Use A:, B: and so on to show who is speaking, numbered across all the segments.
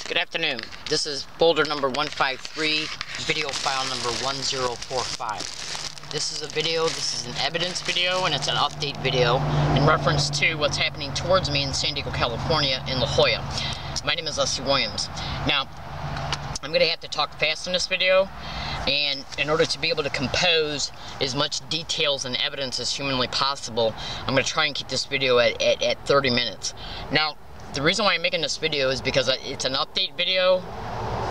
A: Good afternoon. This is folder number 153, video file number 1045. This is an evidence video, and it's an update video in reference to what's happening towards me in San Diego, California, in La Jolla. My name is Leslie Williams. Now, I'm going to have to talk fast in this video, and in order to be able to compose as much details and evidence as humanly possible, I'm going to try and keep this video at 30 minutes. Now, the reason why I'm making this video is because it's an update video,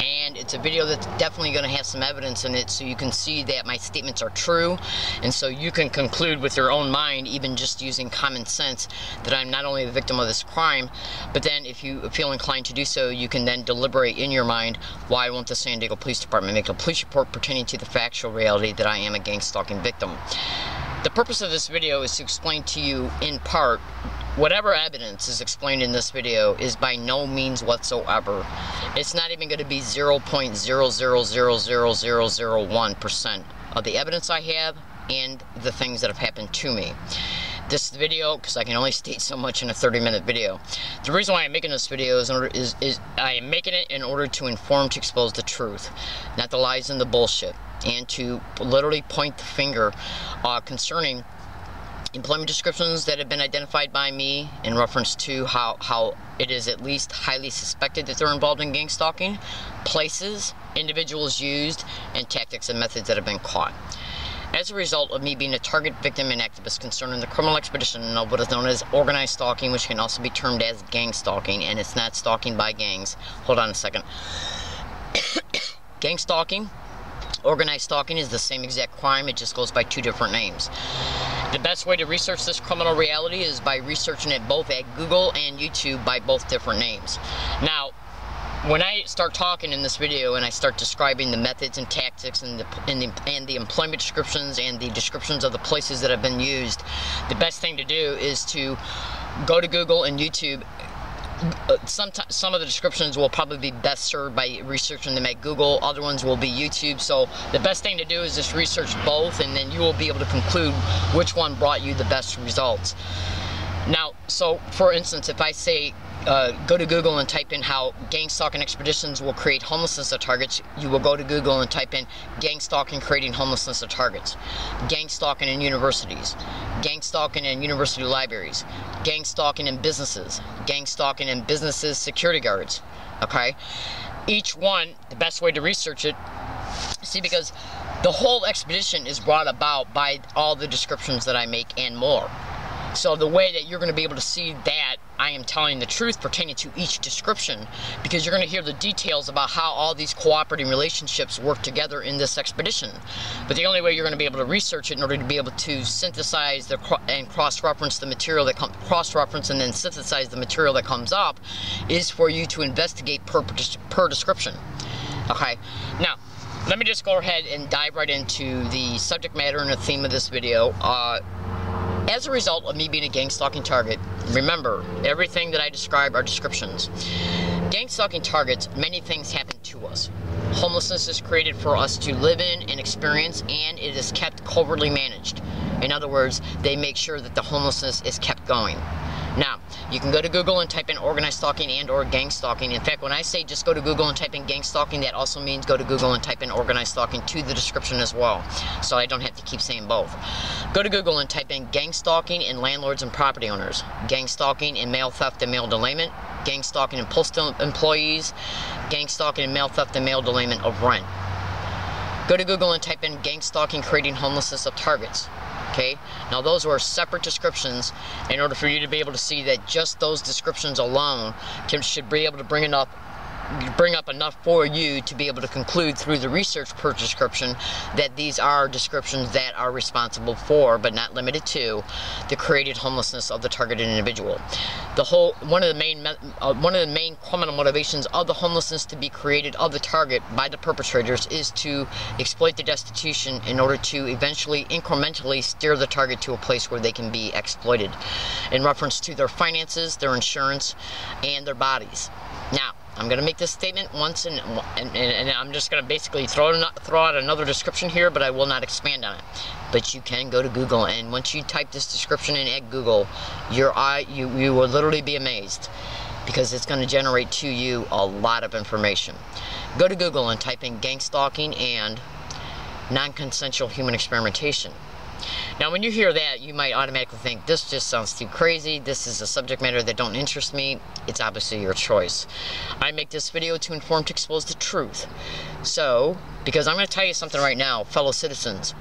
A: and it's a video that's definitely going to have some evidence in it, so you can see that my statements are true, and so you can conclude with your own mind, even just using common sense, that I'm not only the victim of this crime, but then if you feel inclined to do so, you can then deliberate in your mind, why won't the San Diego Police Department make a police report pertaining to the factual reality that I am a gang-stalking victim. The purpose of this video is to explain to you, in part, whatever evidence is explained in this video is by no means whatsoever. It's not even going to be 0.0000001% of the evidence I have and the things that have happened to me. This video, because I can only state so much in a 30-minute video. The reason why I'm making this video is I am making it in order to inform, to expose the truth, not the lies and the bullshit, and to literally point the finger concerning employment descriptions that have been identified by me in reference to how it is at least highly suspected that they're involved in gang stalking, places, individuals used, and tactics and methods that have been caught. As a result of me being a target victim and activist concerning the criminal expedition of what is known as organized stalking, which can also be termed as gang stalking, and it's not stalking by gangs. Hold on a second. Gang stalking, organized stalking is the same exact crime, it just goes by two different names. The best way to research this criminal reality is by researching it both at Google and YouTube by both different names. Now, when I start talking in this video and I start describing the methods and tactics and the employment descriptions and the descriptions of the places that have been used, the best thing to do is to go to Google and YouTube. Some of the descriptions will probably be best served by researching them at Google, other ones will be YouTube, so the best thing to do is just research both, and then you will be able to conclude which one brought you the best results. Now, so for instance, if I say go to Google and type in how gang stalking expeditions will create homelessness at targets, you will go to Google and type in gang stalking creating homelessness at targets, gang stalking in universities, gang stalking in university libraries, gang stalking in businesses, gang stalking in businesses security guards. Okay, each one, the best way to research it, see, because the whole expedition is brought about by all the descriptions that I make and more. So the way that you're going to be able to see that I am telling the truth pertaining to each description, because you're going to hear the details about how all these cooperating relationships work together in this expedition. But the only way you're going to be able to research it in order to be able to synthesize and cross-reference the material that cross-reference and then synthesize the material that comes up is for you to investigate per description. Okay, now let me just go ahead and dive right into the subject matter and the theme of this video. As a result of me being a gang stalking target, remember, everything that I describe are descriptions. Gang stalking targets, many things happen to us. Homelessness is created for us to live in and experience, and it is kept covertly managed. In other words, they make sure that the homelessness is kept going. Now, you can go to Google and type in organized stalking and or gang stalking. In fact, when I say just go to Google and type in gang stalking, that also means go to Google and type in organized stalking to the description as well, so I don't have to keep saying both. Go to Google and type in gang stalking in landlords and property owners, gang stalking in mail theft and mail delayment, gang stalking in postal employees, gang stalking in mail theft and mail delayment of rent. Go to Google and type in gang stalking creating homelessness of targets. Okay, now those were separate descriptions in order for you to be able to see that just those descriptions alone should be able to bring up enough for you to be able to conclude through the research per description that these are descriptions that are responsible for, but not limited to, the created homelessness of the targeted individual. One of the main criminal motivations of the homelessness to be created of the target by the perpetrators is to exploit the destitution in order to eventually incrementally steer the target to a place where they can be exploited in reference to their finances, their insurance, and their bodies. Now, I'm going to make this statement once, and I'm just going to basically throw out another description here, but I will not expand on it. But you can go to Google, and once you type this description in at Google, you will literally be amazed. because it's going to generate to you a lot of information. Go to Google and type in gangstalking and non-consensual human experimentation. Now when you hear that, you might automatically think, this just sounds too crazy, this is a subject matter that don't interest me. It's obviously your choice. I make this video to inform, to expose the truth. So, because I'm going to tell you something right now, fellow citizens,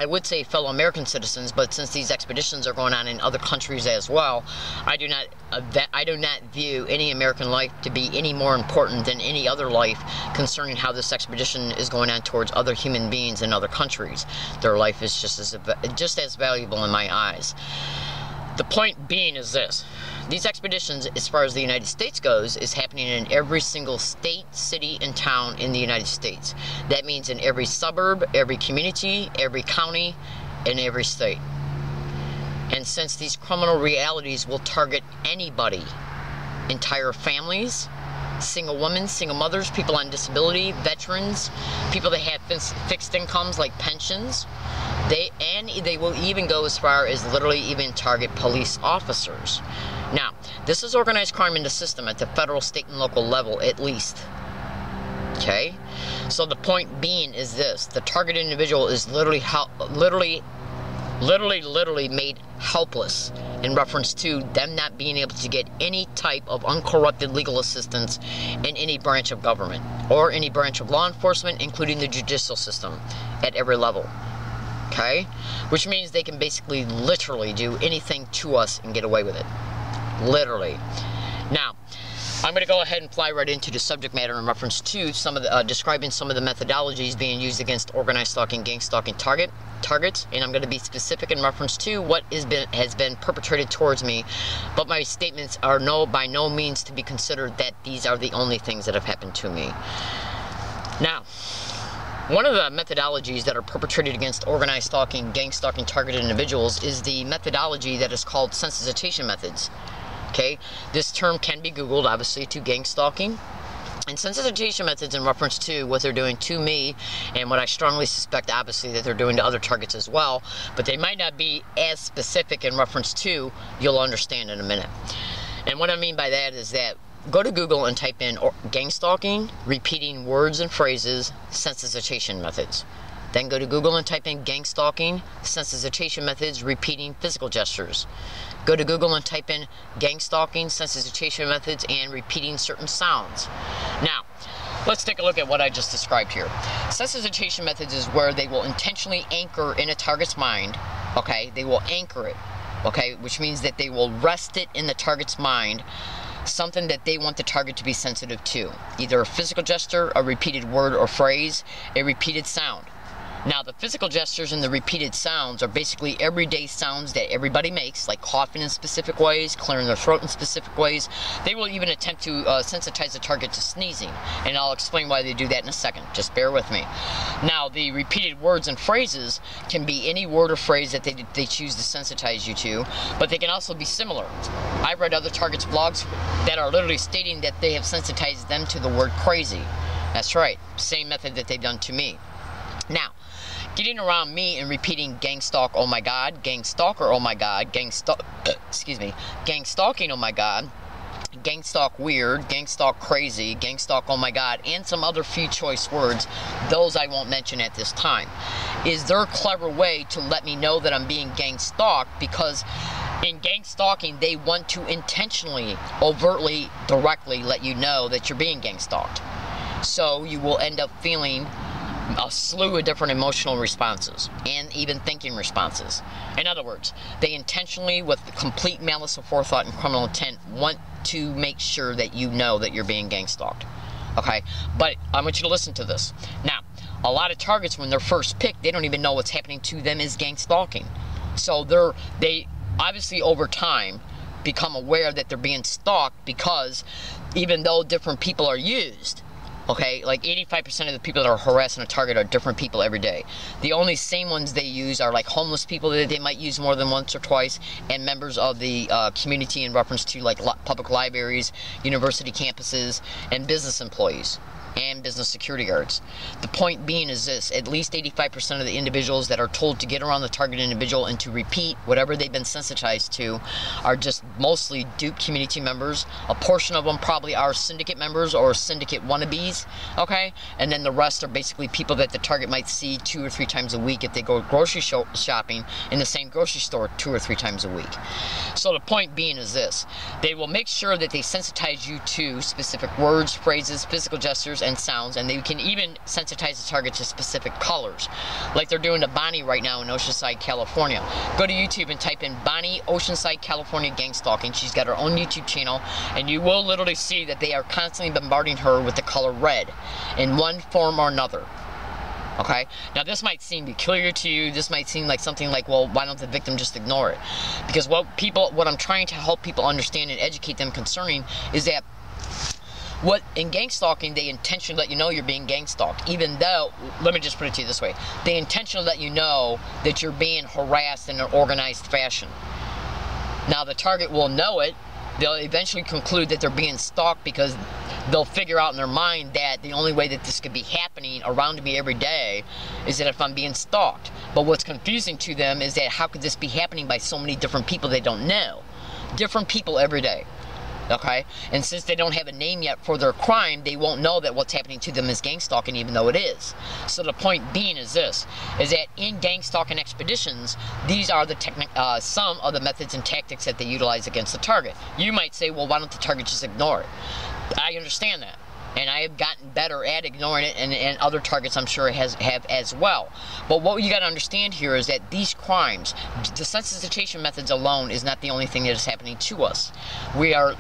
A: I would say fellow American citizens, but since these expeditions are going on in other countries as well, I do not view any American life to be any more important than any other life concerning how this expedition is going on towards other human beings in other countries. Their life is just as valuable in my eyes. The point being is this. These expeditions, as far as the United States goes, is happening in every single state, city, and town in the United States. That means in every suburb, every community, every county, and every state. And since these criminal realities will target anybody, entire families, single women, single mothers, people on disability, veterans, people that have fixed incomes like pensions, they will even go as far as literally even target police officers. Now, this is organized crime in the system at the federal, state, and local level at least. Okay? So the point being is this. The targeted individual is literally made helpless in reference to them not being able to get any type of uncorrupted legal assistance in any branch of government or any branch of law enforcement, including the judicial system at every level. Okay? Which means they can basically literally do anything to us and get away with it. Literally. Now, I'm going to go ahead and fly right into the subject matter in reference to some of the, describing some of the methodologies being used against organized stalking, gang stalking targets, and I'm going to be specific in reference to what has been perpetrated towards me, but my statements are by no means to be considered that these are the only things that have happened to me. Now, one of the methodologies that are perpetrated against organized stalking, gang stalking targeted individuals is the methodology that is called sensitization methods. Okay, this term can be Googled, obviously, to gang stalking. And sensitization methods in reference to what they're doing to me and what I strongly suspect, obviously, that they're doing to other targets as well. But they might not be as specific in reference to, you'll understand in a minute. And what I mean by that is that go to Google and type in gang stalking, repeating words and phrases, sensitization methods. Then go to Google and type in gang stalking, sensitization methods, repeating physical gestures. Go to Google and type in gang stalking, sensitization methods, and repeating certain sounds. Now, let's take a look at what I just described here. Sensitization methods is where they will intentionally anchor in a target's mind, okay? They will anchor it, okay? Which means that they will rest it in the target's mind, something that they want the target to be sensitive to. Either a physical gesture, a repeated word or phrase, a repeated sound. Now, the physical gestures and the repeated sounds are basically everyday sounds that everybody makes, like coughing in specific ways, clearing their throat in specific ways. They will even attempt to sensitize the target to sneezing, and I'll explain why they do that in a second. Just bear with me. Now, the repeated words and phrases can be any word or phrase that they choose to sensitize you to, but they can also be similar. I've read other targets' blogs that are literally stating that they have sensitized them to the word crazy. That's right, same method that they've done to me. Now, getting around me and repeating gang stalk, oh my god, gang stalker, oh my god, gang stalking, oh my god, gang stalk weird, gang stalk crazy, gang stalk, oh my god, and some other few choice words, those I won't mention at this time, is their clever way to let me know that I'm being gang stalked, because in gang stalking, they want to intentionally, overtly, directly let you know that you're being gang stalked. So you will end up feeling a slew of different emotional responses and even thinking responses. In other words, they intentionally, with complete malice of forethought and criminal intent, want to make sure that you know that you're being gang stalked. Okay? But I want you to listen to this. Now, a lot of targets, when they're first picked, they don't even know what's happening to them is gang stalking. So they obviously over time become aware that they're being stalked, because even though different people are used, okay, like 85% of the people that are harassing a target are different people every day. The only same ones they use are like homeless people that they might use more than once or twice, and members of the community in reference to like public libraries, university campuses, and business employees. and business security guards. The point being is this: at least 85% of the individuals that are told to get around the target individual and to repeat whatever they've been sensitized to are just mostly dupe community members. A portion of them probably are syndicate members or syndicate wannabes, okay? And then the rest are basically people that the target might see 2 or 3 times a week if they go grocery shopping in the same grocery store 2 or 3 times a week. So the point being is this: they will make sure that they sensitize you to specific words, phrases, physical gestures, and sounds, and they can even sensitize the target to specific colors, like they're doing to Bonnie right now in Oceanside, California. Go to YouTube and type in Bonnie Oceanside, California Gangstalking. She's got her own YouTube channel, and you will literally see that they are constantly bombarding her with the color red in one form or another. Okay, now this might seem peculiar to you. This might seem like something like, well, why don't the victim just ignore it? Because what I'm trying to help people understand and educate them concerning is that in gangstalking, they intentionally let you know you're being gangstalked, even though, let me just put it to you this way, they intentionally let you know that you're being harassed in an organized fashion. Now the target will know it. They'll eventually conclude that they're being stalked because they'll figure out in their mind that the only way that this could be happening around me every day is that if I'm being stalked. But what's confusing to them is that how could this be happening by so many different people they don't know? Different people every day. Okay? And since they don't have a name yet for their crime, they won't know that what's happening to them is gangstalking, even though it is. So the point being is this, is that in gangstalking expeditions, these are the some of the methods and tactics that they utilize against the target. You might say, well, why don't the target just ignore it? I understand that, and I have gotten better at ignoring it, and other targets I'm sure have as well. But what you got to understand here is that these crimes, the sensitization methods alone is not the only thing that is happening to us. We are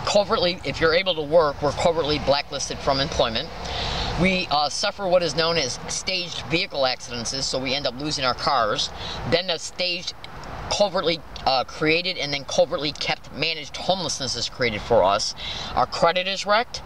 A: covertly, if you're able to work, we're covertly blacklisted from employment. We suffer what is known as staged vehicle accidents, so we end up losing our cars. Then the staged, covertly created and then covertly kept managed homelessness is created for us. Our credit is wrecked,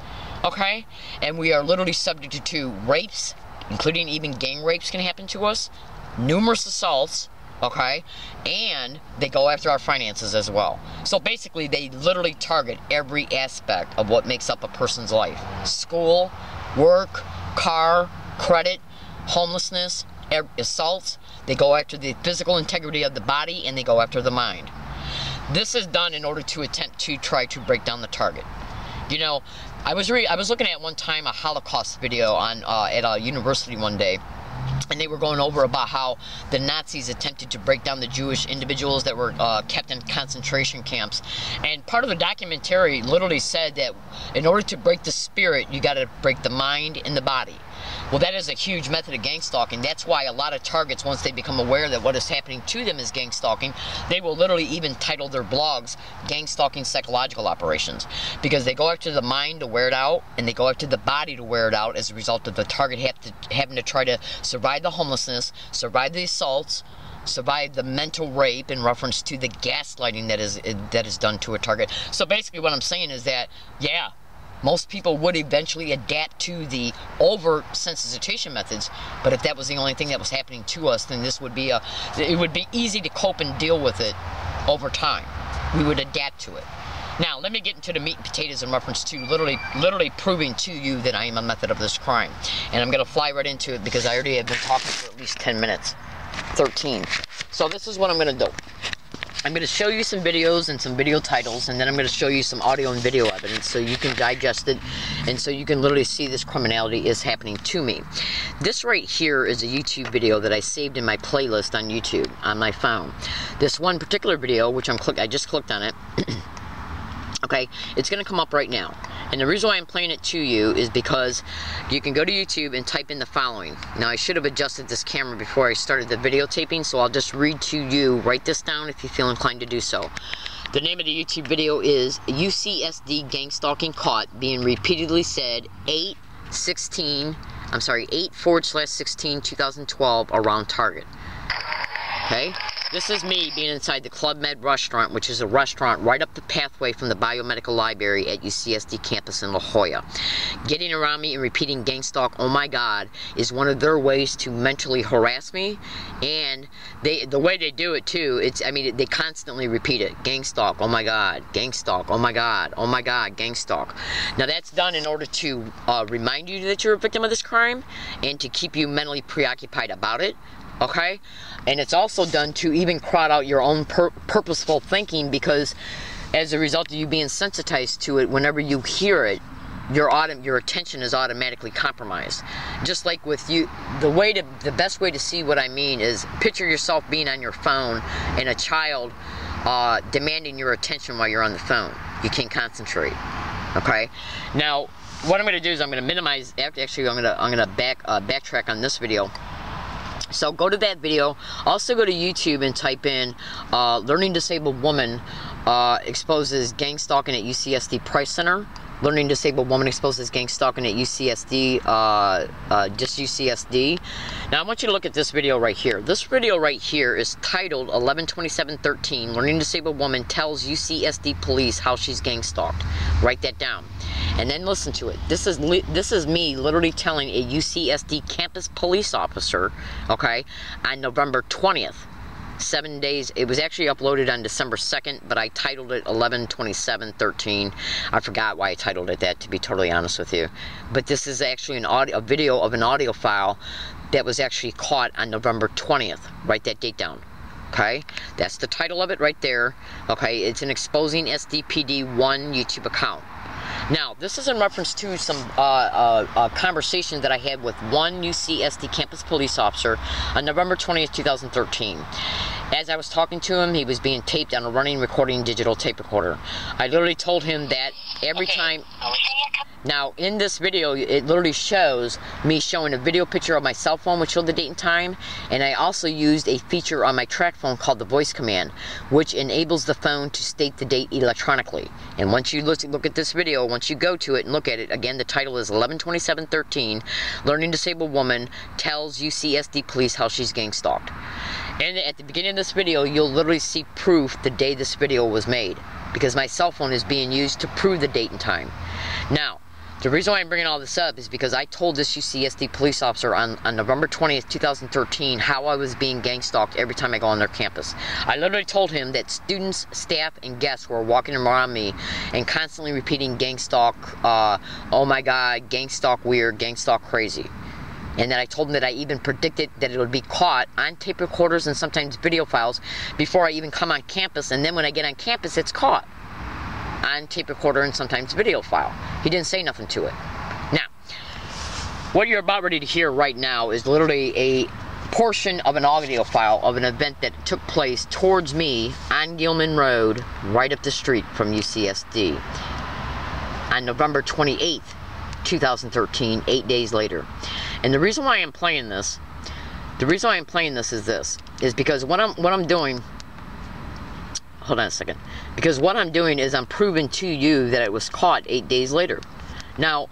A: okay? And we are literally subject to rapes, including even gang rapes can happen to us, numerous assaults, okay? And they go after our finances as well. So basically they literally target every aspect of what makes up a person's life. School, work, car, credit, homelessness, assaults. They go after the physical integrity of the body, and they go after the mind. This is done in order to attempt to try to break down the target. You know, I was looking at one time a Holocaust video on at a university one day, and they were going over about how the Nazis attempted to break down the Jewish individuals that were kept in concentration camps. And part of the documentary literally said that in order to break the spirit, you got to break the mind and the body. Well, that is a huge method of gangstalking. That's why a lot of targets, once they become aware that what is happening to them is gangstalking, they will literally even title their blogs Gangstalking Psychological Operations, because they go after the mind to wear it out, and they go after the body to wear it out as a result of the target having to try to survive the homelessness, survive the assaults, survive the mental rape in reference to the gaslighting that is done to a target. So basically what I'm saying is that, yeah, most people would eventually adapt to the overt sensitization methods, but if that was the only thing that was happening to us, then this would be it would be easy to cope and deal with it over time. We would adapt to it. Now, let me get into the meat and potatoes in reference to literally proving to you that I am a method of this crime. And I'm going to fly right into it because I already have been talking for at least 10 minutes. 13. So this is what I'm going to do. I'm going to show you some videos and some video titles, and then I'm going to show you some audio and video evidence so you can digest it, and so you can literally see this criminality is happening to me. This right here is a YouTube video that I saved in my playlist on YouTube on my phone. This one particular video, which I just clicked on it, okay, it's going to come up right now. And the reason why I'm playing it to you is because you can go to YouTube and type in the following. Now, I should have adjusted this camera before I started the videotaping, so I'll just read to you. Write this down if you feel inclined to do so. The name of the YouTube video is UCSD Gangstalking Caught, being repeatedly said 8/16/2012 around Target. Okay? This is me being inside the Club Med restaurant, which is a restaurant right up the pathway from the Biomedical Library at UCSD campus in La Jolla. Getting around me and repeating gangstalk, oh my God, is one of their ways to mentally harass me. And the way they do it too, they constantly repeat it. Gangstalk, oh my God, gangstalk, oh my God, gangstalk. Now that's done in order to remind you that you're a victim of this crime and to keep you mentally preoccupied about it. Okay, and it's also done to even crowd out your own purposeful thinking, because as a result of you being sensitized to it, whenever you hear it, your attention is automatically compromised. Just like with you, the best way to see what I mean is picture yourself being on your phone and a child demanding your attention while you're on the phone. You can't concentrate. Okay, now what I'm going to do is I'm going to minimize. Actually, I'm going to backtrack on this video. So go to that video. Also go to YouTube and type in Learning Disabled Woman exposes gangstalking at UCSD Price Center. Learning Disabled Woman exposes gangstalking at UCSD, just UCSD. Now I want you to look at this video right here. This video right here is titled 11/27/13. Learning Disabled Woman tells UCSD police how she's gangstalked. Write that down. And then listen to it. This is me literally telling a UCSD campus police officer, okay, on November 20th. 7 days. It was actually uploaded on December 2nd, but I titled it 11/27/13. I forgot why I titled it that, to be totally honest with you. But this is actually a video of an audio file that was actually caught on November 20th. Write that date down. Okay, that's the title of it right there. Okay, it's an Exposing SDPD1 YouTube account. Now, this is in reference to some conversation that I had with one UCSD campus police officer on November 20th, 2013. As I was talking to him, he was being taped on a running recording digital tape recorder. I literally told him that every time... Now, in this video, it literally shows me showing a video picture of my cell phone, which showed the date and time, and I also used a feature on my track phone called the voice command, which enables the phone to state the date electronically. And once you look at this video, once you go to it and look at it, again, the title is 11/27/13, Learning Disabled Woman tells UCSD police how she's gangstalked. And at the beginning of this video, you'll literally see proof the day this video was made, because my cell phone is being used to prove the date and time. Now, the reason why I'm bringing all this up is because I told this UCSD police officer on November 20th, 2013 how I was being gangstalked every time I go on their campus. I literally told him that students, staff, and guests were walking around me and constantly repeating gangstalk, oh my God, gangstalk weird, gangstalk crazy. And then I told him that I even predicted that it would be caught on tape recorders and sometimes video files before I even come on campus, and then when I get on campus, it's caught on tape recorder and sometimes video file. He didn't say nothing to it. Now, what you're about ready to hear right now is literally a portion of an audio file of an event that took place towards me on Gilman Road, right up the street from UCSD, on November 28th, 2013, 8 days later. And the reason why I'm playing this, is because what I'm doing, hold on a second, because what I'm doing is I'm proving to you that it was caught 8 days later. Now,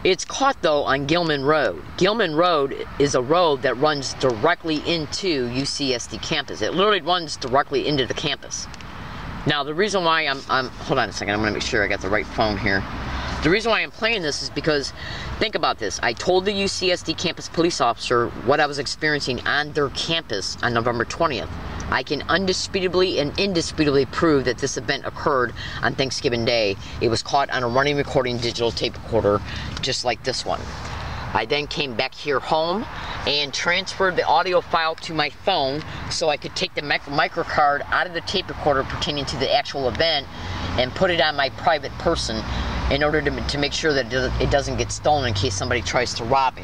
A: it's caught though on Gilman Road. Gilman Road is a road that runs directly into UCSD campus. It literally runs directly into the campus. Now, the reason why hold on a second, I'm gonna make sure I got the right phone here. The reason why I'm playing this is because, think about this. I told the UCSD campus police officer what I was experiencing on their campus on November 20th. I can undisputably and indisputably prove that this event occurred on Thanksgiving Day. It was caught on a running recording digital tape recorder, just like this one. I then came back here home and transferred the audio file to my phone so I could take the microcard out of the tape recorder pertaining to the actual event and put it on my private person in order to make sure that it doesn't get stolen in case somebody tries to rob me.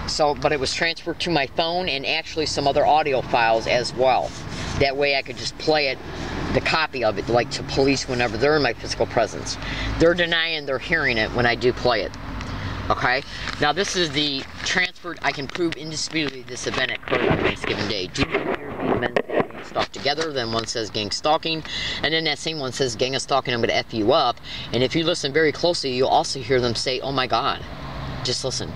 A: So, but it was transferred to my phone and actually some other audio files as well. That way I could just play it, the copy of it, like to police whenever they're in my physical presence. They're denying they're hearing it when I do play it. Okay? Now this is the transferred, I can prove indisputably this event occurred on Thanksgiving Day. Do you hear these men gangstalk together? Then one says gangstalking, and then that same one says gangstalking, I'm going to F you up. And if you listen very closely, you'll also hear them say, oh my God. Just listen.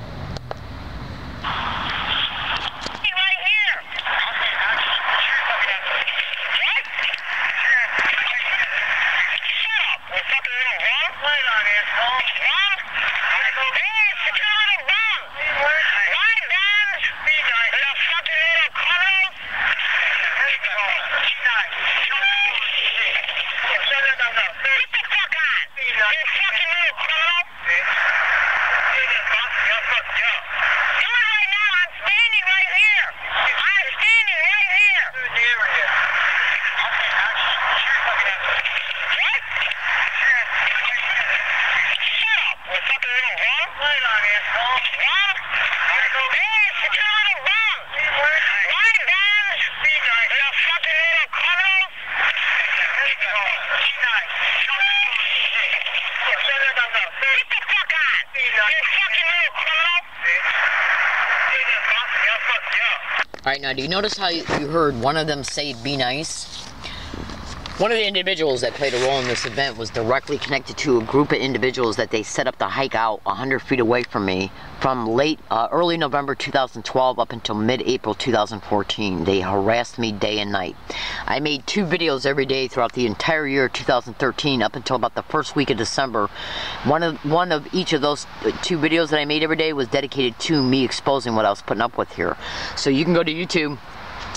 A: Alright, now do you notice how you heard one of them say, be nice? One of the individuals that played a role in this event was directly connected to a group of individuals that they set up to hike out 100 feet away from me from early November 2012 up until mid-April 2014. They harassed me day and night. I made 2 videos every day throughout the entire year of 2013 up until about the first week of December. One of each of those 2 videos that I made every day was dedicated to me exposing what I was putting up with here. So you can go to YouTube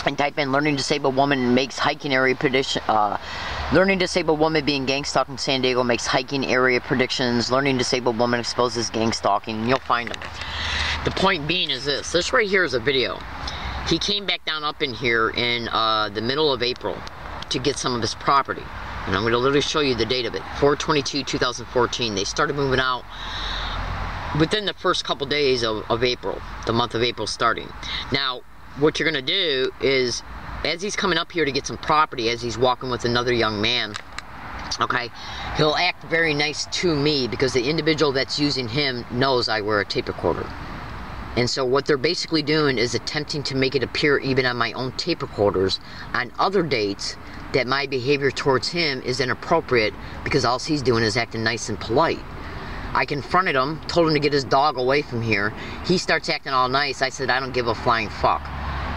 A: and type in learning disabled woman makes hiking area prediction, learning disabled woman being gang stalking San Diego makes hiking area predictions, learning disabled woman exposes gang stalking, and you'll find them. The point being is this right here is a video. He came back down up in here in the middle of April to get some of his property, and I'm going to literally show you the date of it. 4/22/2014. They started moving out within the first couple days of April, the month of April starting. Now what you're going to do is, as he's coming up here to get some property, as he's walking with another young man, okay, he'll act very nice to me because the individual that's using him knows I wear a tape recorder. And so what they're basically doing is attempting to make it appear even on my own tape recorders on other dates that my behavior towards him is inappropriate because all he's doing is acting nice and polite. I confronted him, told him to get his dog away from here. He starts acting all nice. I said, I don't give a flying fuck,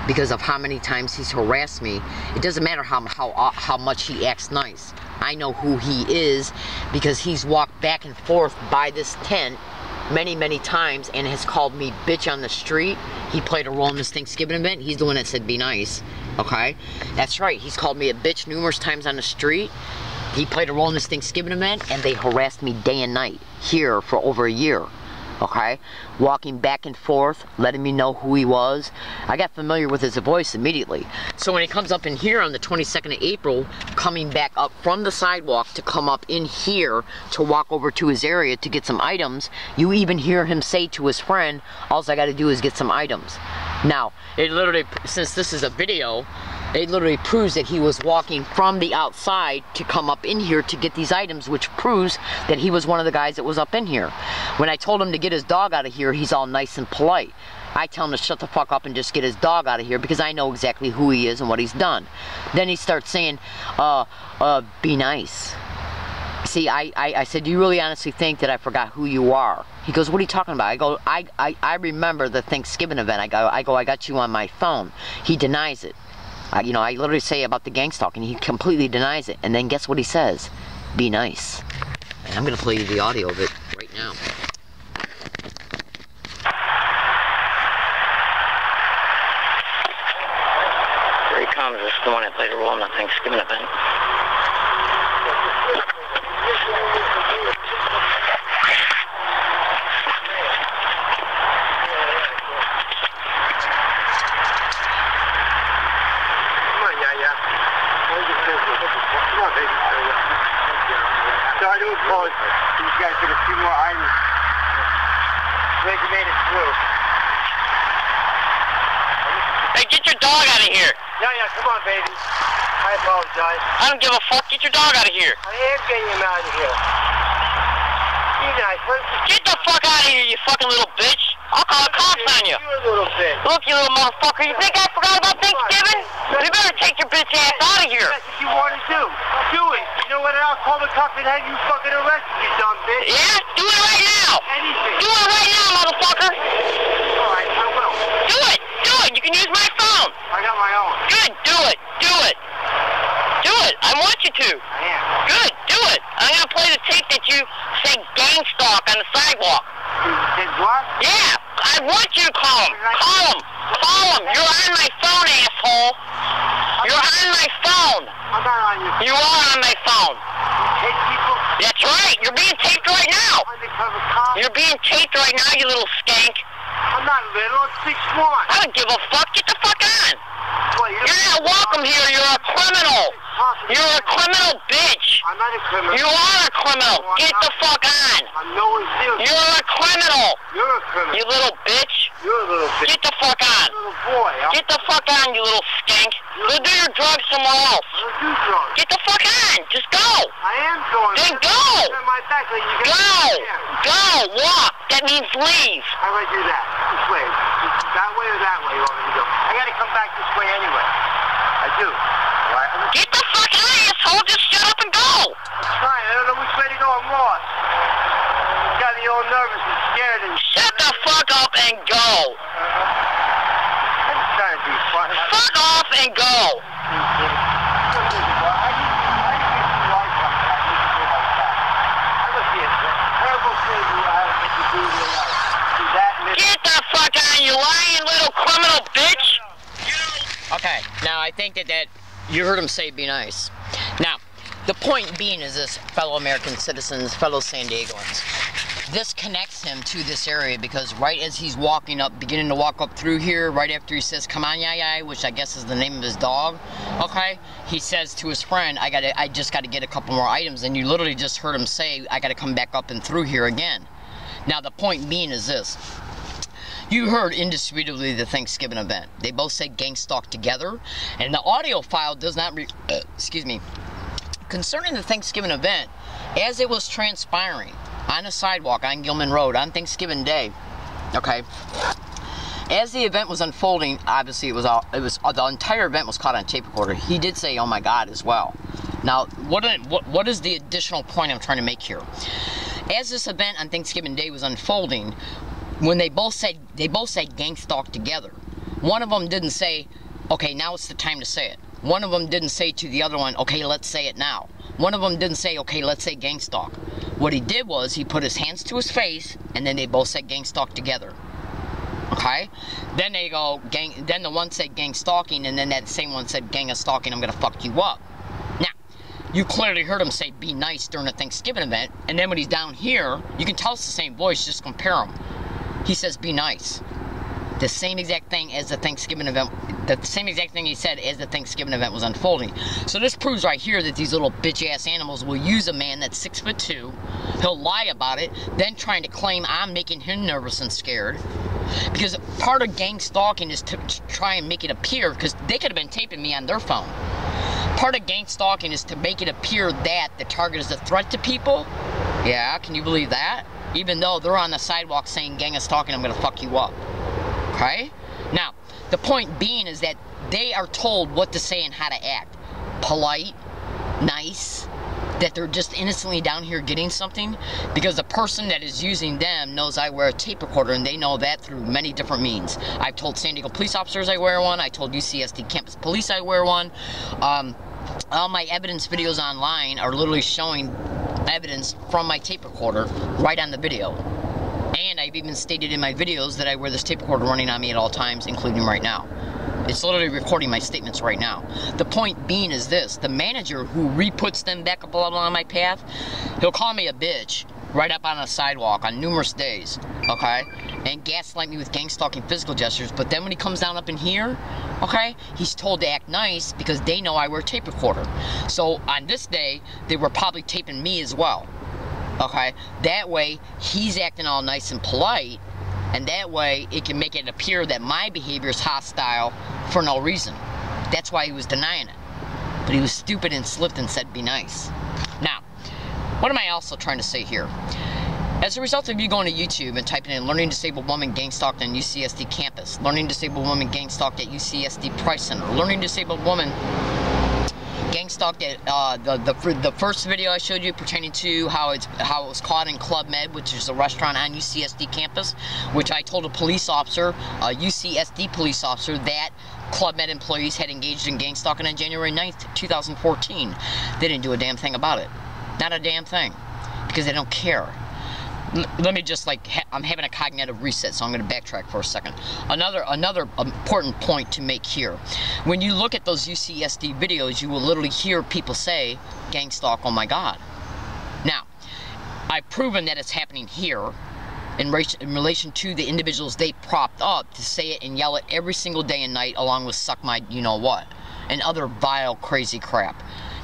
A: because of how many times he's harassed me. It doesn't matter how much he acts nice. I know who he is because he's walked back and forth by this tent many times and has called me bitch on the street. He played a role in this Thanksgiving event. He's the one that said be nice, okay? That's right, he's called me a bitch numerous times on the street. He played a role in this Thanksgiving event, and they harassed me day and night here for over a year, okay? Walking back and forth, letting me know who he was. I got familiar with his voice immediately. So when he comes up in here on the 22nd of April, coming back up from the sidewalk to come up in here to walk over to his area to get some items, you even hear him say to his friend, all I got to do is get some items. Now, it literally, since this is a video, it literally proves that he was walking from the outside to come up in here to get these items, which proves that he was one of the guys that was up in here. When I told him to get his dog out of here, he's all nice and polite. I tell him to shut the fuck up and just get his dog out of here because I know exactly who he is and what he's done. Then he starts saying, be nice. See, I said, do you really honestly think that I forgot who you are? He goes, what are you talking about? I go, I remember the Thanksgiving event. I got you on my phone. He denies it. You know, I literally say about the gang stalking, he completely denies it. And then guess what he says? Be nice. And I'm going to play you the audio of it right now. Here he comes. This is the one that played a role in the Thanksgiving event.
B: Sorry to impose. These guys get a few more items. Glad you made it through.
A: Hey, get your dog out of here.
B: Yeah, come on, baby. I apologize.
A: I don't give a fuck. Get your dog out of here.
B: I am getting him out of here. You guys,
A: get the fuck out of here, you fucking little bitch. I'll call the cops on you.
B: You're a little bitch.
A: Look, you little motherfucker. You think I forgot about Thanksgiving? You better take your bitch ass out of here.
B: That's what you want to do. Do it. You know what? I'll call the cops and have you fucking arrested, you dumb bitch.
A: Yeah? Do it right now.
B: Anything.
A: Do it right now, motherfucker.
B: Alright, I will.
A: Do it. Do it. You can use my phone.
B: I got my own.
A: Good. Do it. Do it. Do it. I want you to.
B: I am.
A: Good. Do it. I'm going to play the tape that you say gang stalk on the sidewalk.
B: You said what?
A: Yeah. I want you to call him. Call him. Call him. You're on my phone, asshole. You're on my phone.
B: I'm not on your phone.
A: You are on my phone.
B: Take people.
A: That's right. You're being taped right now.
B: Undercover cop.
A: You're being taped right now, you little skank.
B: I'm not little. I'm 6'1".
A: I don't give a fuck. Get the fuck on.
B: Well,
A: You're not welcome here. You're a criminal.
B: talking.
A: You're a criminal bitch.
B: I'm not a criminal.
A: You are a criminal.
B: No,
A: Get the fuck on.
B: I'm no one serious.
A: You're a criminal.
B: You're a criminal.
A: You little bitch.
B: You're a little bitch.
A: Get the fuck on.
B: You're a little boy.
A: Get the fuck on, you little skank. Go do your drugs somewhere else.
B: I don't do drugs.
A: Get the fuck on. Just go.
B: I am going.
A: Then go.
B: My back, like you
A: Go. Go. Walk. That means leave.
B: How do I do that? This way. That way or that way you want me to go? I gotta come back this way anyway. I do. Alright?
A: Get the fuck on, asshole. Just shut up and go.
B: I'm trying. I don't know which way to go. I'm lost. You got me all nervous and scared and...
A: Shut the fuck up and go.
B: I'm just trying to be fun.
A: Fuck off and go. Get the fuck on, you lying little criminal bitch! Okay, now I think that you heard him say be nice. Now, the point being is this, fellow American citizens, fellow San Diegans. This connects him to this area because right as he's walking up, beginning to walk up through here, right after he says, "Come on, yai," which I guess is the name of his dog, okay? He says to his friend, I just gotta get a couple more items, and you literally just heard him say, I gotta come back up and through here again. Now, the point being is this. You heard indisputably the Thanksgiving event. They both said GangStalked together, and the audio file does not, excuse me, concerning the Thanksgiving event, as it was transpiring on a sidewalk on Gilman Road on Thanksgiving Day, okay, as the event was unfolding, obviously it was the entire event was caught on tape recorder. He did say, "Oh my God," as well. Now, what is the additional point I'm trying to make here? As this event on Thanksgiving Day was unfolding, when they both said GangStalked together, one of them didn't say, "Okay, now it's the time to say it." One of them didn't say to the other one, "Okay, let's say it now." One of them didn't say, "Okay, let's say GangStalk." What he did was he put his hands to his face, and then they both said GangStalk together. Okay? Then they go, then the one said GangStalking, and then that same one said GangStalking, I'm gonna fuck you up. Now, you clearly heard him say be nice during the Thanksgiving event, and then when he's down here, you can tell it's the same voice, just compare them. He says be nice. The same exact thing as the Thanksgiving event, the same exact thing he said as the Thanksgiving event was unfolding. So this proves right here that these little bitch-ass animals will use a man that's 6'2", he'll lie about it, then trying to claim I'm making him nervous and scared. Because part of gang stalking is to try and make it appear, because they could have been taping me on their phone. Part of gang stalking is to make it appear that the target is a threat to people. Yeah, can you believe that? Even though they're on the sidewalk saying gang is stalking, I'm gonna fuck you up. Okay? Now, the point being is that they are told what to say and how to act. Polite, nice, that they're just innocently down here getting something, because the person that is using them knows I wear a tape recorder, and they know that through many different means. I've told San Diego police officers I wear one. I told UCSD campus police I wear one. All my evidence videos online are literally showing evidence from my tape recorder right on the video. And I've even stated in my videos that I wear this tape recorder running on me at all times, including right now. It's literally recording my statements right now. The point being is this: the manager who re-puts them back up on my path, he'll call me a bitch right up on a sidewalk on numerous days, okay? And gaslight me with gang stalking physical gestures, but then when he comes down up in here, okay, he's told to act nice because they know I wear a tape recorder. So on this day, they were probably taping me as well, okay? That way, he's acting all nice and polite, and that way, it can make it appear that my behavior is hostile for no reason. That's why he was denying it. But he was stupid and slipped and said, be nice. Now, what am I also trying to say here? As a result of you going to YouTube and typing in Learning Disabled Woman GangStalked on UCSD campus, Learning Disabled Woman GangStalked at UCSD Price Center, Learning Disabled Woman GangStalked at the first video I showed you pertaining to how it was caught in Club Med, which is a restaurant on UCSD campus, which I told a police officer, a UCSD police officer, that Club Med employees had engaged in gang stalking on January 9th, 2014. They didn't do a damn thing about it. Not a damn thing. Because they don't care. Let me just, I'm having a cognitive reset, so I'm going to backtrack for a second. Another important point to make here. When you look at those UCSD videos, you will literally hear people say, gang stalk, oh my God. Now, I've proven that it's happening here in relation to the individuals they propped up to say it and yell it every single day and night, along with suck my you-know-what and other vile, crazy crap.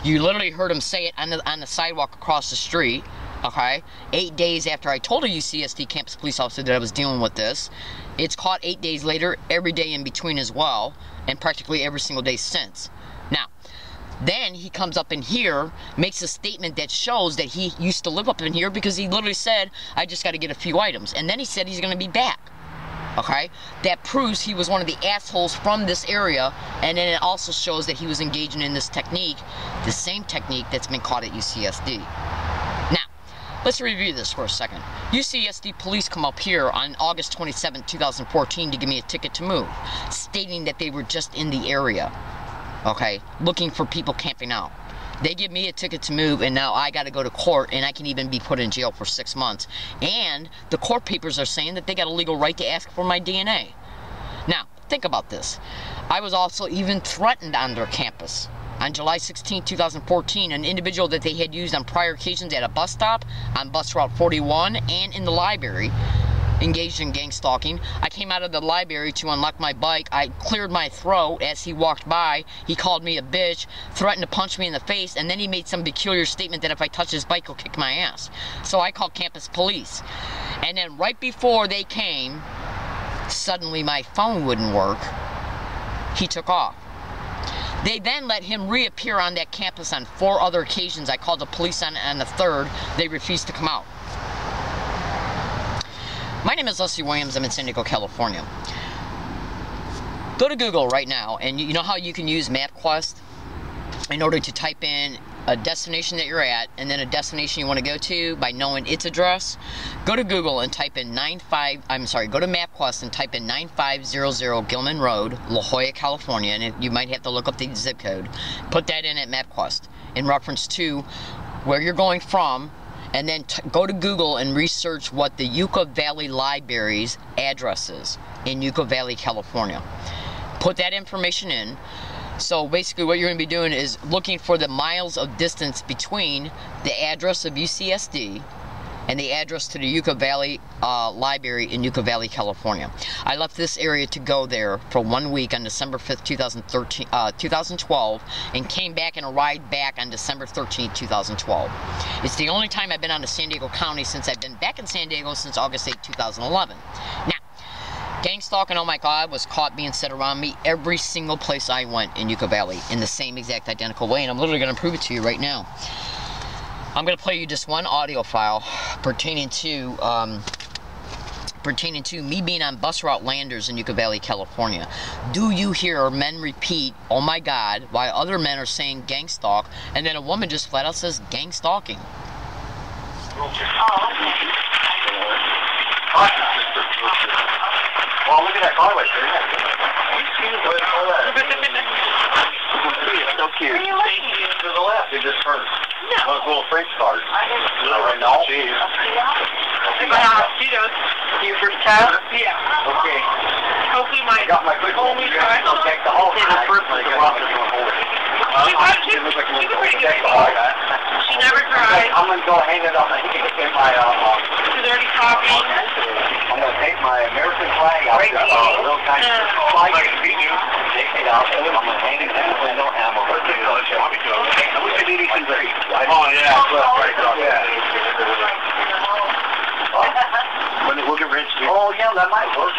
A: You literally heard him say it on the sidewalk across the street. Okay, 8 days after I told a UCSD campus police officer that I was dealing with this. It's caught 8 days later, every day in between as well, and practically every single day since. Now, then he comes up in here, makes a statement that shows that he used to live up in here, because he literally said, I just got to get a few items. And then he said he's going to be back. Okay, that proves he was one of the assholes from this area, and then it also shows that he was engaging in this technique, the same technique that's been caught at UCSD. Now, let's review this for a second. UCSD police come up here on August 27, 2014 to give me a ticket to move, stating that they were just in the area, okay, looking for people camping out. They give me a ticket to move, and now I got to go to court, and I can even be put in jail for 6 months. And the court papers are saying that they got a legal right to ask for my DNA. Now, think about this. I was also even threatened on their campus. On July 16, 2014, an individual that they had used on prior occasions at a bus stop, on bus route 41, and in the library, engaged in gang stalking. I came out of the library to unlock my bike. I cleared my throat as he walked by. He called me a bitch, threatened to punch me in the face, and then he made some peculiar statement that if I touch his bike, he'll kick my ass. So I called campus police. And then right before they came, suddenly my phone wouldn't work. He took off. They then let him reappear on that campus on 4 other occasions. I called the police on the 3rd. They refused to come out. My name is Leslie Williams. I'm in San Diego, California. Go to Google right now, and you know how you can use MapQuest in order to type in a destination that you're at, and then a destination you want to go to by knowing its address? Go to Google and type in go to MapQuest and type in 9500 Gilman Road, La Jolla, California, and you might have to look up the zip code. Put that in at MapQuest in reference to where you're going from, and then go to Google and research what the Yucca Valley Library's address is in Yucca Valley, California. Put that information in. So basically what you're going to be doing is looking for the miles of distance between the address of UCSD and the address to the Yucca Valley Library in Yucca Valley, California. I left this area to go there for 1 week on December 5th, 2012, and came back and arrived back on December 13th, 2012. It's the only time I've been out of San Diego County since I've been back in San Diego since August 8, 2011. Now, gang stalking, oh my God, was caught being said around me every single place I went in Yucca Valley in the same exact identical way, and I'm literally going to prove it to you right now. I'm going to play you just one audio file pertaining to me being on bus route Landers in Yucca Valley, California. Do you hear men repeat, oh my God, while other men are saying gang stalk, and then a woman just flat out says gang stalking?
B: Oh, okay. Well, look at that car right there. It's so cute. To the left, it just turns. No. Those little French cars. Right now. Jeez. You first child? Yeah. Okay. Hopefully my only child. I'll take the whole thing. The first one. She pretty good. She never cried. I'm going to go hang it up. I think I can get my, she's already copied. I'm going to take my American flag out of a little tiny flag. Take it out. I'm going to hang it in the window and I'm going to put it on the show. I wish I did even great. Oh, yeah. When they look at Rich, oh, yeah, that might work.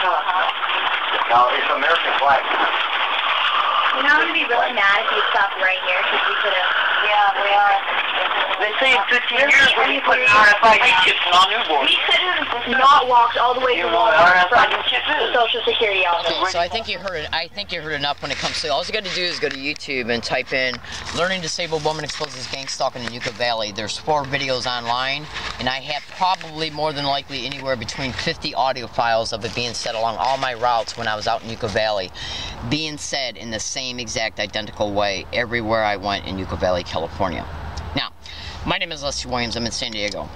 B: Now, it's American flag.
C: You know, I'm going to be really mad if you stop right here, because we could have...
B: Yeah, we are. They say in 15 years when you put an RFID chip on newborn.
C: We could have not walked all the way to Walmart from the Social Security office.
A: So I think you heard it. I think you heard enough when it comes to. All you got to do is go to YouTube and type in "Learning Disabled Woman Exposes Gang Stalking in Yucca Valley." There's 4 videos online, and I have probably more than likely anywhere between 50 audio files of it being said along all my routes when I was out in Yucca Valley, being said in the same exact identical way everywhere I went in Yucca Valley, California. Now, my name is Leslie Williams. I'm in San Diego.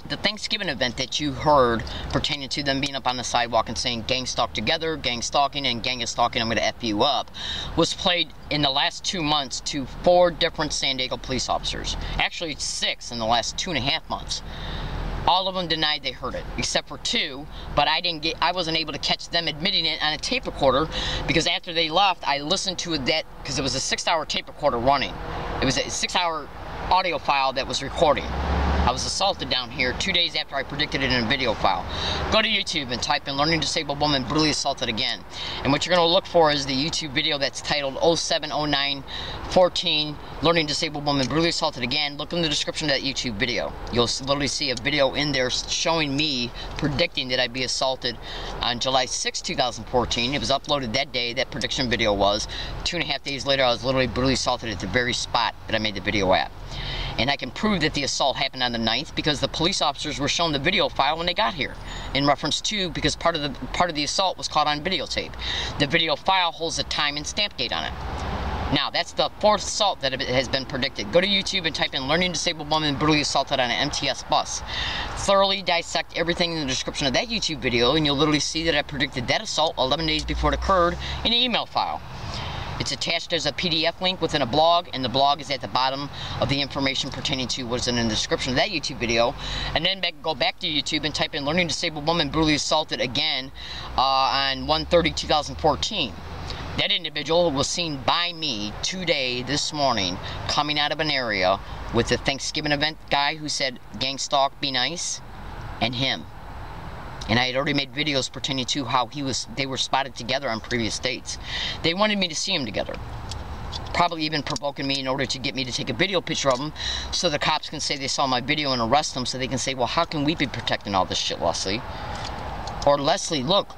A: The Thanksgiving event that you heard pertaining to them being up on the sidewalk and saying gang stalk together, gang stalking, and gang is stalking, I'm going to F you up, was played in the last 2 months to 4 different San Diego police officers. Actually, 6 in the last 2.5 months. All of them denied they heard it, except for 2, but I wasn't able to catch them admitting it on a tape recorder, because after they left, I listened to that, because it was a 6-hour tape recorder running. It was a 6-hour audio file that was recording. I was assaulted down here 2 days after I predicted it in a video file. Go to YouTube and type in Learning Disabled Woman Brutally Assaulted Again. And what you're going to look for is the YouTube video that's titled 070914 Learning Disabled Woman Brutally Assaulted Again. Look in the description of that YouTube video. You'll literally see a video in there showing me predicting that I'd be assaulted on July 6, 2014. It was uploaded that day, that prediction video was. 2.5 days later, I was literally brutally assaulted at the very spot that I made the video at. And I can prove that the assault happened on the 9th because the police officers were shown the video file when they got here. In reference to, because part of the assault was caught on videotape. The video file holds a time and stamp date on it. Now, that's the 4th assault that has been predicted. Go to YouTube and type in Learning Disabled Woman Brutally Assaulted on an MTS bus. Thoroughly dissect everything in the description of that YouTube video, and you'll literally see that I predicted that assault 11 days before it occurred in an email file. It's attached as a PDF link within a blog, and the blog is at the bottom of the information pertaining to what's in the description of that YouTube video. And then go back to YouTube and type in Learning Disabled Woman Brutally Assaulted Again on 1/30/2014. That individual was seen by me today, this morning, coming out of an area with the Thanksgiving event guy who said, "Gangstalk, be nice," and him. And I had already made videos pertaining to how they were spotted together on previous dates. They wanted me to see them together. Probably even provoking me in order to get me to take a video picture of them so the cops can say they saw my video and arrest them, so they can say, well, how can we be protecting all this shit, Leslie? Or, Leslie, look,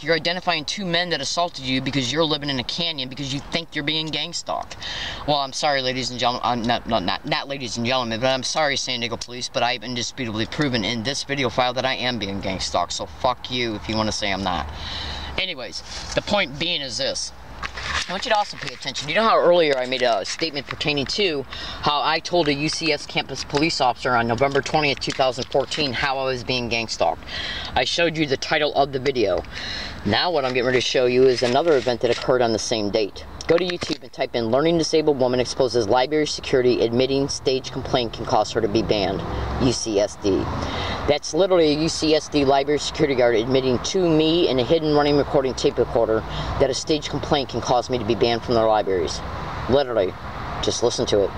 A: you're identifying 2 men that assaulted you because you're living in a canyon because you think you're being gang-stalked. Well, I'm sorry, ladies and gentlemen, not ladies and gentlemen, but I'm sorry, San Diego Police, but I've indisputably proven in this video file that I am being gang-stalked, so fuck you if you want to say I'm not. Anyways, the point being is this. I want you to also pay attention. You know how earlier I made a statement pertaining to how I told a UCS campus police officer on November 20th, 2014 how I was being gang-stalked. I showed you the title of the video. Now what I'm getting ready to show you is another event that occurred on the same date. Go to YouTube and type in Learning Disabled Woman Exposes Library Security Admitting Stage Complaint Can Cause Her to Be Banned, UCSD. That's literally a UCSD library security guard admitting to me in a hidden running recording tape recorder that a stage complaint can cause me to be banned from their libraries. Literally. Just listen to it.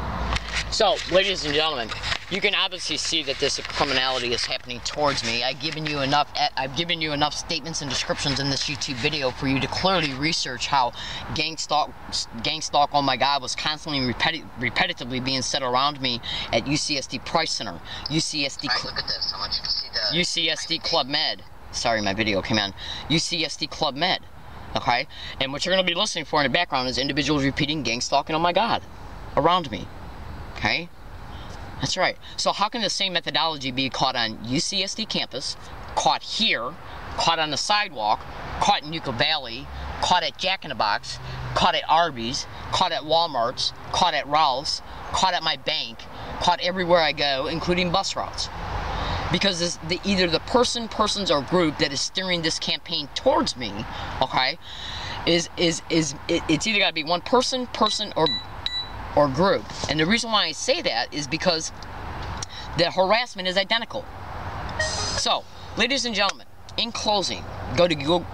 A: So, ladies and gentlemen, you can obviously see that this criminality is happening towards me. I've given you enough statements and descriptions in this YouTube video for you to clearly research how gangstalk, oh my God, was constantly repetitively being said around me at UCSD Price Center, UCSD. Right, look at this. I want you to see the UCSD Club Med. Sorry, my video came on. UCSD Club Med. Okay, and what you're going to be listening for in the background is individuals repeating gangstalking, oh my God, around me. Okay. That's right. So how can the same methodology be caught on UCSD campus, caught here, caught on the sidewalk, caught in Yucca Valley, caught at Jack in the Box, caught at Arby's, caught at Walmart's, caught at Ralph's, caught at my bank, caught everywhere I go, including bus routes? Because either the persons or group that is steering this campaign towards me, okay, it's either got to be one person or group. And the reason why I say that is because the harassment is identical. So, ladies and gentlemen, in closing, go to Google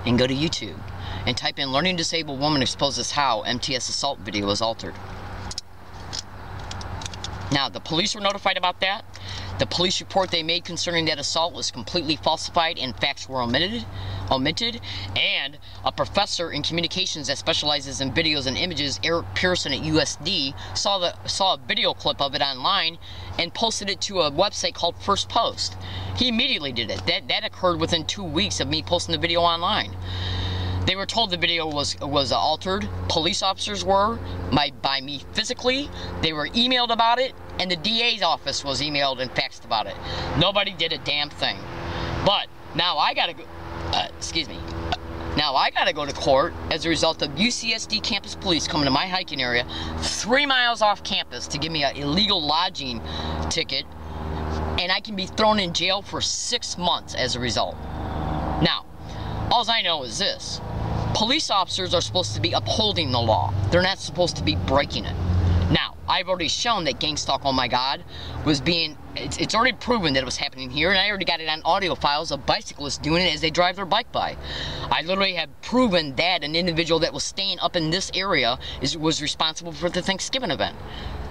A: and go to YouTube and type in Learning Disabled Woman Exposes How MTS Assault Video is Altered. Now, the police were notified about that. The police report they made concerning that assault was completely falsified and facts were omitted, and a professor in communications that specializes in videos and images, Eric Pearson at USD, saw a video clip of it online and posted it to a website called First Post. He immediately did it. That occurred within 2 weeks of me posting the video online. They were told the video was altered. Police officers were, by me physically. They were emailed about it, and the DA's office was emailed and faxed about it. Nobody did a damn thing. But now I gotta go, Now I gotta go to court as a result of UCSD campus police coming to my hiking area 3 miles off campus to give me an illegal lodging ticket, and I can be thrown in jail for 6 months as a result. Now, all I know is this. Police officers are supposed to be upholding the law. They're not supposed to be breaking it. Now, I've already shown that Gangstalk, oh my God, was being it's already proven that it was happening here, and I already got it on audio files of bicyclists doing it as they drive their bike by. I literally have proven that an individual that was staying up in this area was responsible for the Thanksgiving event.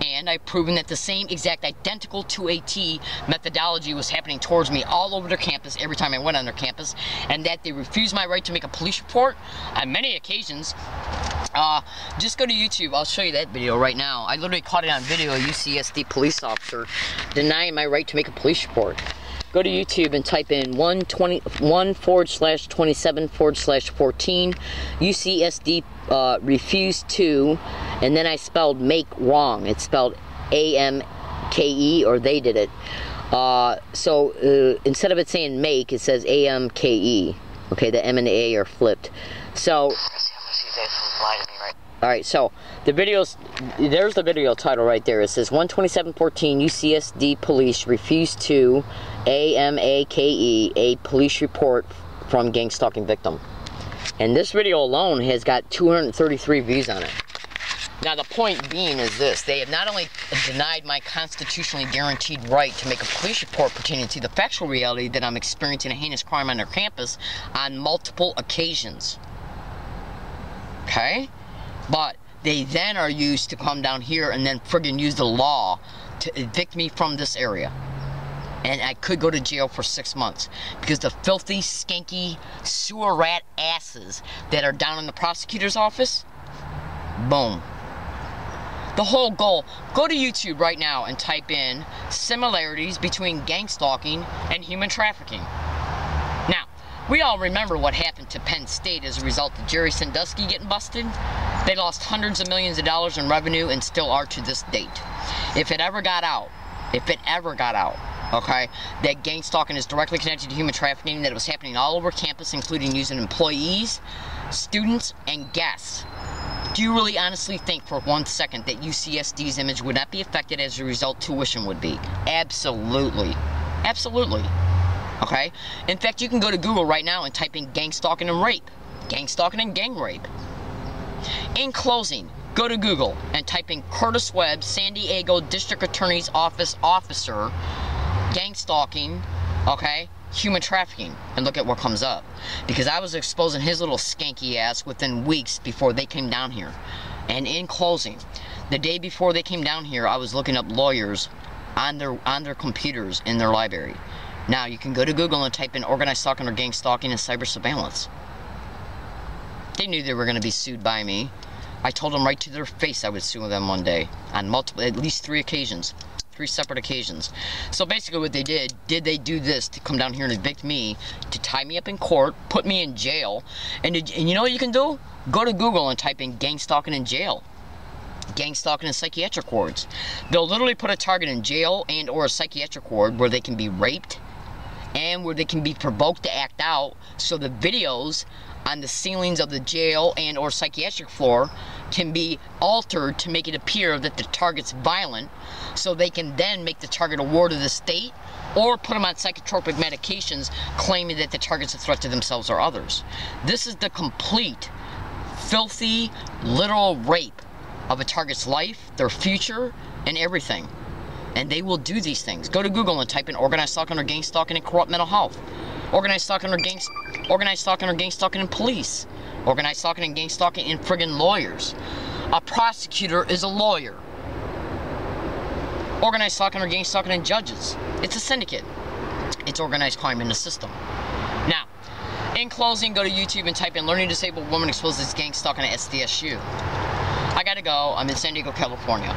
A: And I've proven that the same exact identical to a T methodology was happening towards me all over their campus every time I went on their campus, and that they refused my right to make a police report on many occasions. Just go to YouTube. I'll show you that video right now. I literally caught it on video, a UCSD police officer denying my right to make a police report. Go to YouTube and type in 1/27/14 UCSD refused to, and then I spelled make wrong. It's spelled AMKE, or they did it. So instead of it saying make, it says AMKE. Okay, the M and the A are flipped. So, alright, so the videos, there's the video title right there. It says 1/27/14 UCSD police refused to AMAKE a police report from Gangstalking Victim. And this video alone has got 233 views on it. Now the point being is this: they have not only denied my constitutionally guaranteed right to make a police report pertaining to the factual reality that I'm experiencing a heinous crime on their campus on multiple occasions. Okay? But they then are used to come down here and then friggin' use the law to evict me from this area. And I could go to jail for 6 months because the filthy, skanky, sewer rat asses that are down in the prosecutor's office, boom. The whole goal, go to YouTube right now and type in similarities between gangstalking and human trafficking. Now, we all remember what happened to Penn State as a result of Jerry Sandusky getting busted. They lost hundreds of millions of dollars in revenue and still are to this date. If it ever got out, okay, that gangstalking is directly connected to human trafficking, that it was happening all over campus, including using employees, students, and guests, do you really honestly think for 1 second that UCSD's image would not be affected as a result tuition would be? Absolutely. Absolutely. Okay? In fact, you can go to Google right now and type in gangstalking and rape. Gangstalking and gang rape. In closing, go to Google and type in Curtis Webb, San Diego District Attorney's Office officer, gangstalking, okay, human trafficking, and look at what comes up. Because I was exposing his little skanky ass within weeks before they came down here. And in closing, the day before they came down here, I was looking up lawyers on their computers in their library. Now you can go to Google and type in organized stalking or gangstalking and cyber surveillance. They knew they were going to be sued by me. I told them right to their face I would sue them one day on multiple, at least 3 occasions. 3 separate occasions. So basically what they did they do this to come down here and evict me, to tie me up in court, put me in jail, and you know what you can do? Go to Google and type in gangstalking in jail. Gangstalking in psychiatric wards. They'll literally put a target in jail and or a psychiatric ward where they can be raped and where they can be provoked to act out, so the videos on the ceilings of the jail and or psychiatric floor can be altered to make it appear that the target's violent, so they can then make the target a ward of the state or put them on psychotropic medications claiming that the target's a threat to themselves or others. This is the complete, filthy, literal rape of a target's life, their future, and everything. And they will do these things. Go to Google and type in organized stalking or gangstalking and corrupt mental health. Organized stalking or gangstalking in police. Organized stalking and gangstalking in friggin' lawyers. A prosecutor is a lawyer. Organized stalking or gangstalking in judges. It's a syndicate. It's organized crime in the system. Now, in closing, go to YouTube and type in learning disabled woman exposes gangstalking at SDSU. I gotta go. I'm in San Diego, California.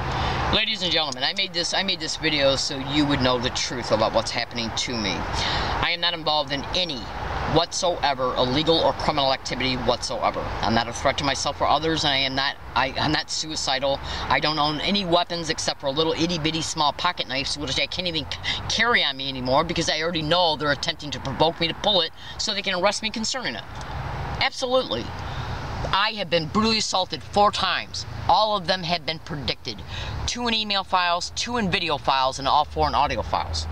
A: Ladies and gentlemen, I made this video so you would know the truth about what's happening to me. I am not involved in any whatsoever illegal or criminal activity whatsoever. I'm not a threat to myself or others, and I'm not suicidal. I don't own any weapons except for a little itty-bitty small pocket knife, which I can't even carry on me anymore because I already know they're attempting to provoke me to pull it so they can arrest me concerning it. Absolutely. I have been brutally assaulted 4 times. All of them have been predicted. 2 in email files, 2 in video files, and all 4 in audio files.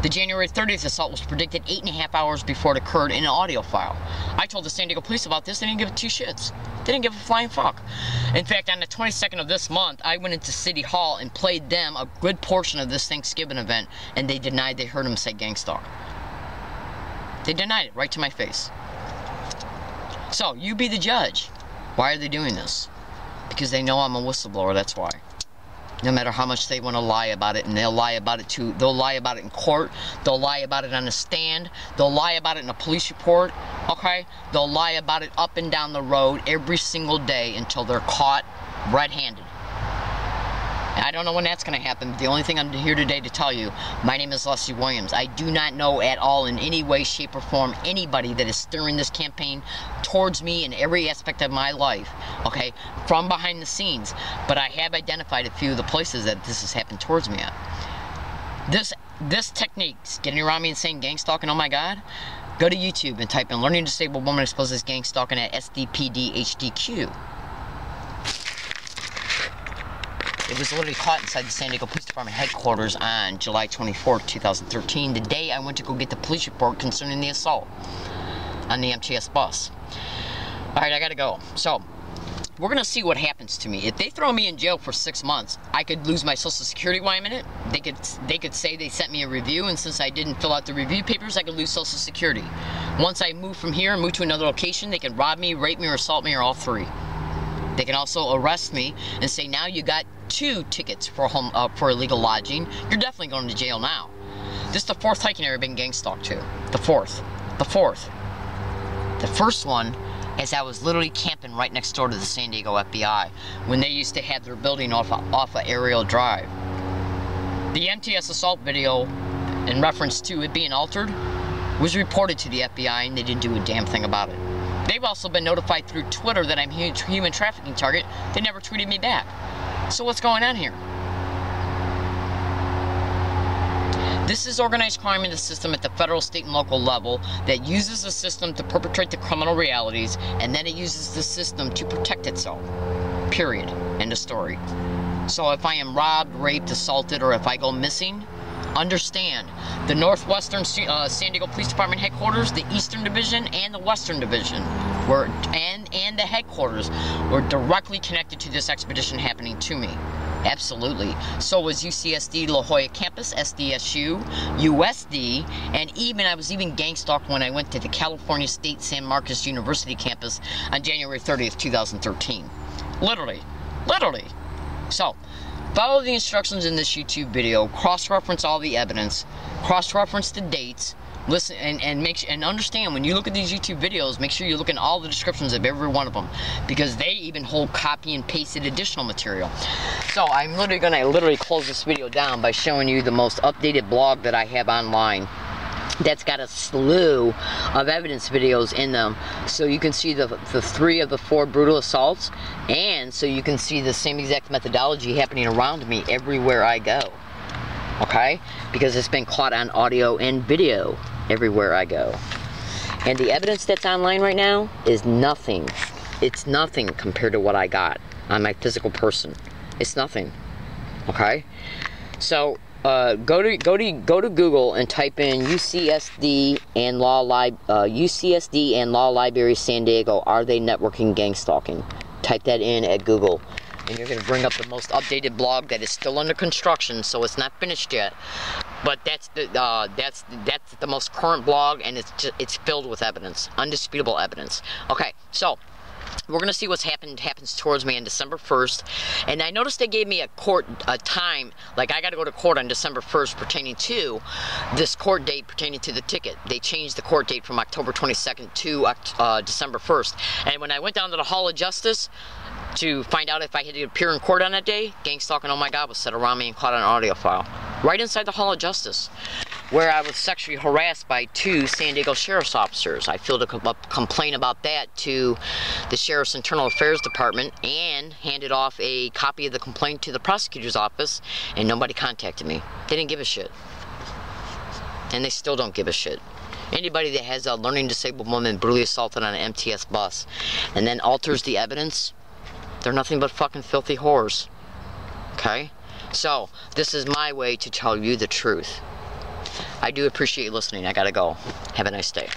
A: The January 30th assault was predicted 8.5 hours before it occurred in an audio file. I told the San Diego police about this. They didn't give 2 shits. They didn't give a flying fuck. In fact, on the 22nd of this month, I went into City Hall and played them a good portion of this Thanksgiving event, and they denied they heard him say gangstalk. They denied it right to my face. So, you be the judge. Why are they doing this? Because they know I'm a whistleblower, that's why. No matter how much they want to lie about it, and they'll lie about it too. They'll lie about it in court. They'll lie about it on the stand. They'll lie about it in a police report. Okay? They'll lie about it up and down the road every single day until they're caught red-handed. And I don't know when that's going to happen, but the only thing I'm here today to tell you, my name is Leslie Williams. I do not know at all in any way, shape, or form anybody that is steering this campaign towards me in every aspect of my life, okay, from behind the scenes. But I have identified a few of the places that this has happened towards me at. This technique, getting around me and saying gangstalking, oh my God, go to YouTube and type in Learning Disabled Woman Exposes Gangstalking at SDPD HDQ. It was literally caught inside the San Diego Police Department headquarters on July 24th, 2013, the day I went to go get the police report concerning the assault on the MTS bus. Alright, I gotta go. So, we're gonna see what happens to me. If they throw me in jail for 6 months, I could lose my Social Security while I'm in it. They could say they sent me a review, and since I didn't fill out the review papers, I could lose Social Security. Once I move from here and move to another location, they can rob me, rape me, or assault me, or all three. They can also arrest me and say, now you got 2 tickets for for illegal lodging. You're definitely going to jail now. This is the 4th hiking area I've been gang-stalked to. The 4th. The 4th. The first one is I was literally camping right next door to the San Diego FBI when they used to have their building off of Aerial Drive. The MTS assault video, in reference to it being altered, was reported to the FBI and they didn't do a damn thing about it. They've also been notified through Twitter that I'm a human trafficking target. They never tweeted me back. So what's going on here? This is organized crime in the system at the federal, state, and local level that uses the system to perpetrate the criminal realities, and then it uses the system to protect itself. Period. End of story. So if I am robbed, raped, assaulted, or if I go missing, understand, the Northwestern San Diego Police Department headquarters, the Eastern Division, and the Western Division and the headquarters were directly connected to this expedition happening to me. Absolutely. So was UCSD La Jolla campus, SDSU, USD, and I was even gang-stalked when I went to the California State San Marcos University campus on January 30th, 2013. Literally. Literally. So, follow the instructions in this YouTube video, cross-reference all the evidence, cross-reference the dates, listen, and understand when you look at these YouTube videos, make sure you look in all the descriptions of every one of them, because they even hold copy and pasted additional material. So I'm literally going to close this video down by showing you the most updated blog that I have online. That's got a slew of evidence videos in them, so you can see the 3 of the 4 brutal assaults, and so you can see the same exact methodology happening around me everywhere I go. Okay? Because it's been caught on audio and video everywhere I go. And the evidence that's online right now is nothing. It's nothing compared to what I got on my physical person. It's nothing. Okay? So go to Google and type in UCSD and Law Library San Diego. Are they networking gang stalking? Type that in at Google, and you're going to bring up the most updated blog that is still under construction, so it's not finished yet. But that's the most current blog, and it's filled with evidence, undisputable evidence. Okay, so we're gonna see what's happens towards me on December 1st, and I noticed they gave me a time, like I got to go to court on December 1st pertaining to this court date pertaining to the ticket. They changed the court date from October 22nd to December 1st, and when I went down to the Hall of Justice to find out if I had to appear in court on that day, gangstalking, oh my God, was set around me and caught on an audio file right inside the Hall of Justice, where I was sexually harassed by 2 San Diego sheriff's officers. I filed a complaint about that to the Sheriff's Internal Affairs Department and handed off a copy of the complaint to the prosecutor's office, and nobody contacted me. They didn't give a shit. And they still don't give a shit. Anybody that has a learning disabled woman brutally assaulted on an MTS bus and then alters the evidence, they're nothing but fucking filthy whores. Okay? So, this is my way to tell you the truth. I do appreciate you listening. I gotta go. Have a nice day.